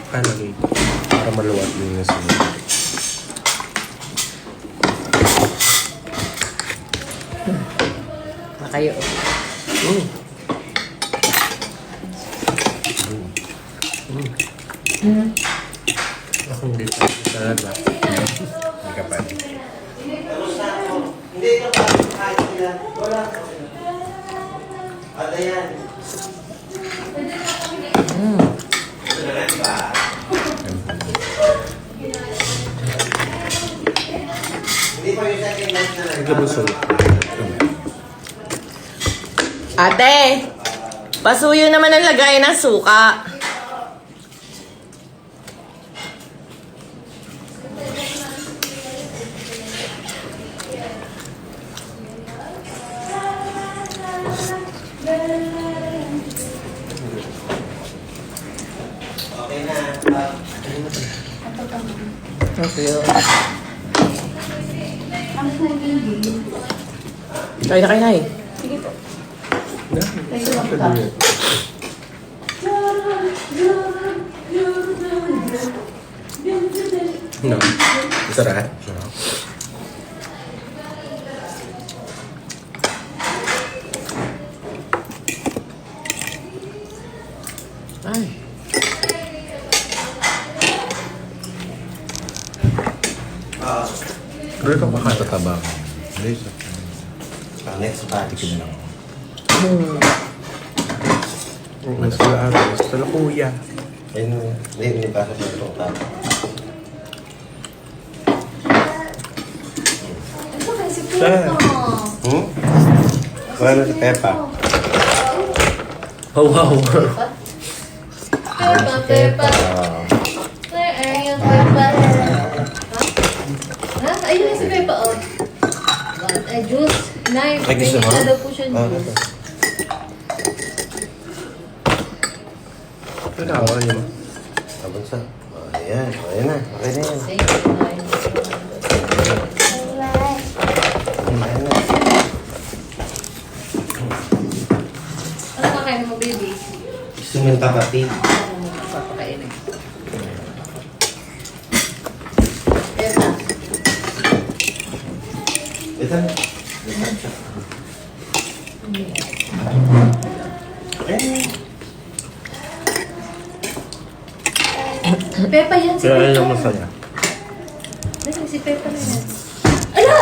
Ano dito? Para maluwat din na sila. Makayo. Ako hindi pa talaga. Hindi ka pa rin. Hindi ka pa kahit sila. Wala. Ada yan. Hindi pa yung second night na lang. Gabusol. Ate! Pasuyo naman ang lagay ng suka. Okay na. Okay. Kain na kain na eh. No. Sarap. Sarap. Ay. Pero ikaw makatatabang. Hindi sa... Next batch. Tikim lang. Oo, sila ate. Sila kuya. Hindi pa sa pagkakot. Saan? Wala na si Peppa. Oh, wow. Peppa. Where are you, Peppa? Ha? Ayun si Peppa, oh. Ay, juice. Nay, Ay, gusto mo? daw po siya juice. Pinawa niyo mo. Abang sa. Ayan. Ayan na. Okay na yan. Thank you, Nay. Ayan na. Ano kakain mo, baby? Gusto mo yung kapatid? Ano papakainin? Peppa. Ito na. Peppa yan, si Kaya Peppa. yung masaya. Dali, si Peppa na yan. Ala!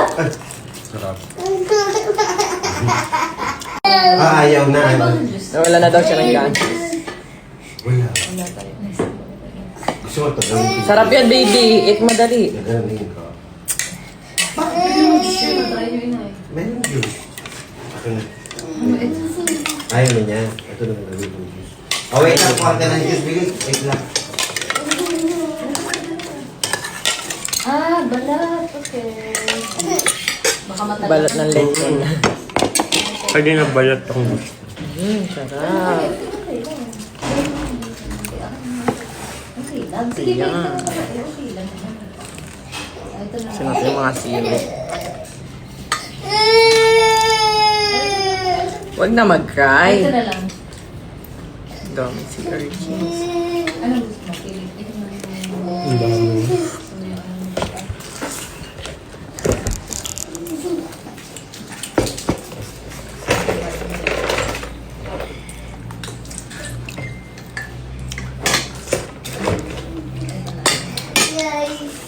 Sarap. Ayaw na. Ay, bang juice? Wala na daw siya ng gan. Wala. Wala tayo. Gusto mo ito gawin? Sarap yan, baby. Eat madali. Gagawin ko. Share na tayo yun, ay. Meron juice. Ito na. Ano, ito? Ayaw na niya. Ito na gagawin ko juice. Oh, wait lang. Kuha ka ng juice. Bigay. Wait lang. Ah, balat. Okay. Baka matagal. Balat ng lemon. Pwede na bayat akong gusto. Sarap. Okay lang. Okay lang. Sige, Ayan. okay lang. Ito na. Sinat yung mga sili. Huwag na mag-cry. Ito na lang. Dami si urchins. Ano gusto mo? Pilit. Ito na lang. Ang dami.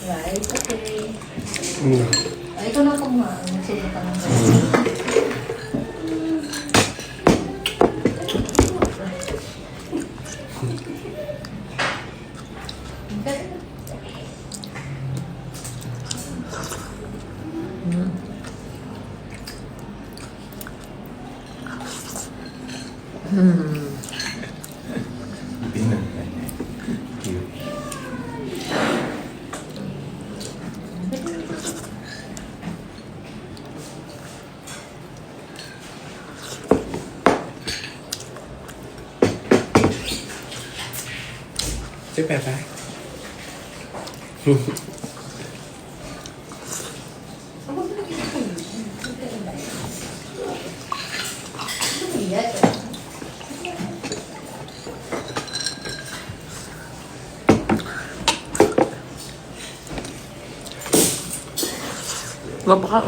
Right, okay. Mm. Ito na kung nagsubo ka ng Binan. Cute. Si Peppa. Baba ka.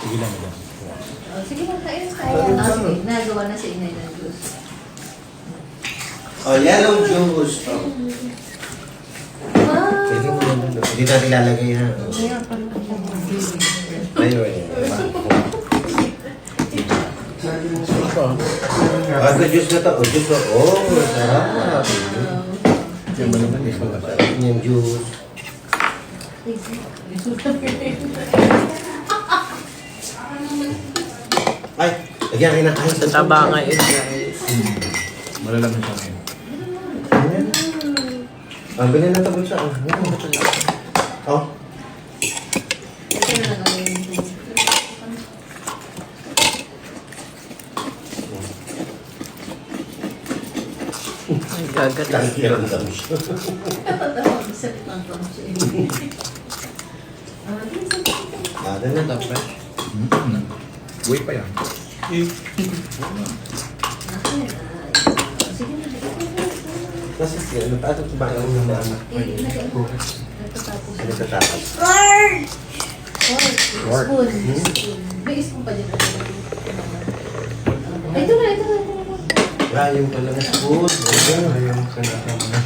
Sige lang, madam. Oh, sige, magkain tayo. Sige, nagawa na si inay ng juice. Oh, yellow juice. Oh. Wow! Pwede mo naman. Hindi natin ilalagay ha. Ayun. Ah, ito juice na to. Oh, juice. Oh, sarap. Yan ba naman isa ba? Yung juice. Ay, lagyan kayo ng ice. Taba nga yun, guys. Malalaman siya ngayon. Ah, bilhin na ito siya. Oh. Ito na lang gawin yung Ay, gagat. Kailangan daw siya. Sakit lang po siya. Lada na. Dapat. Buhay pa yan. Kasi siya, ano pa ito ba ang mga anak? Ano tatapos? Spoon. May spoon pa dyan. Ito na. Ayun pala na spoon. Ayun, kanaka mo na.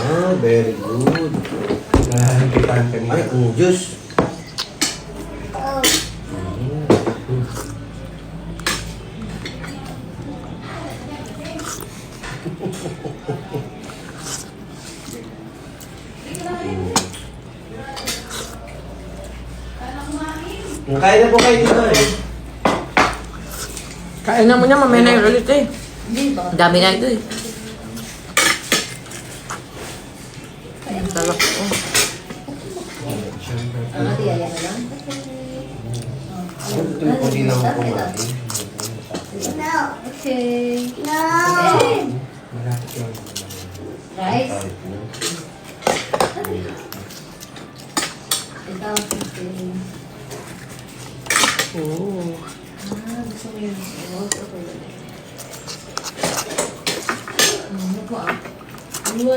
Ah, very good. Nahantipan kanina. Ay, ang juice. Kain na po kayo dito eh. Kain na mo niya, mamaya na yung ulit eh. Hindi ba? Dami na ito eh. Ang sarap ko. Ate, ayan na lang. Ito yung puli lang ako kumain. Okay. Malapit yun. Rice. Ito, okay. Oh. Gusto mo yung sauce? Okay. Ano po ah? Wow!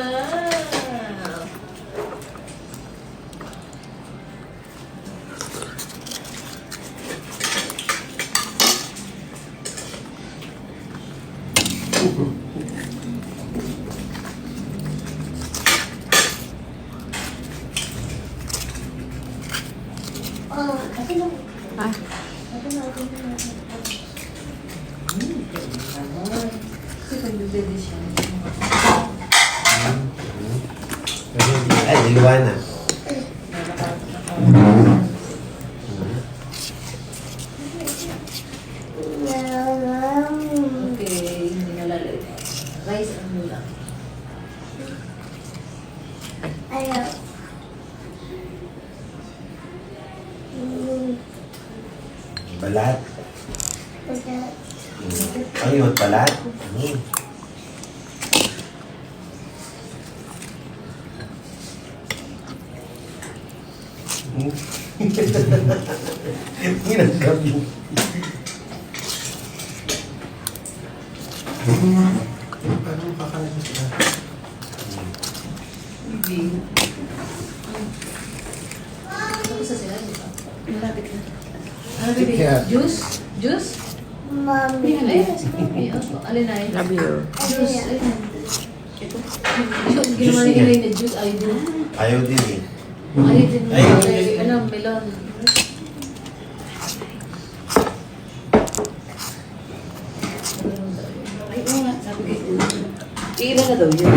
Oh, okay lang. Ah. Okay na. Kasi kung bibili siya. Ay, diluwa na. Okay, hindi na lalagay. Rice ang mula. Balat. Ayun, balat. Ginagab yun. Parang kakain sila. Tapos na sila, di ba? Malapit na. Ano, baby? Yeah. Juice? Juice? Mami. Ay, si Mami. Alin na yun? Love you. Juice. Ayun. Ito. Ginawa ni Elaine na juice. Ayaw din. Ayaw din eh. Ayaw din. Ayaw. Ano, melon. Ay, oo nga. Sabi ko. Ilan na daw yun?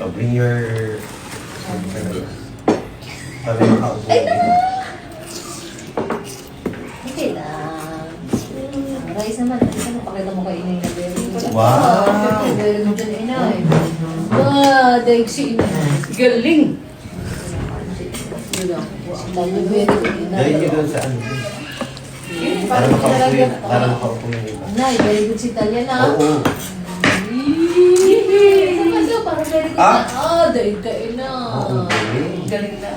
Oh, bring your... Para makaupo. Okay lang. Rice naman. Kasi napakita mo kay Inay na very good. Wow! Very good na Inay. Daig si Inay. Galing! Yun lang. Very good Inay. Dahil nyo doon sa ano. Para makaupo yun. Para makaupo yun. Inay, very good si Talia na. Oo. Saan ka daw? Parang very good na. Daig ka Ina. Oo, galing. Galing na.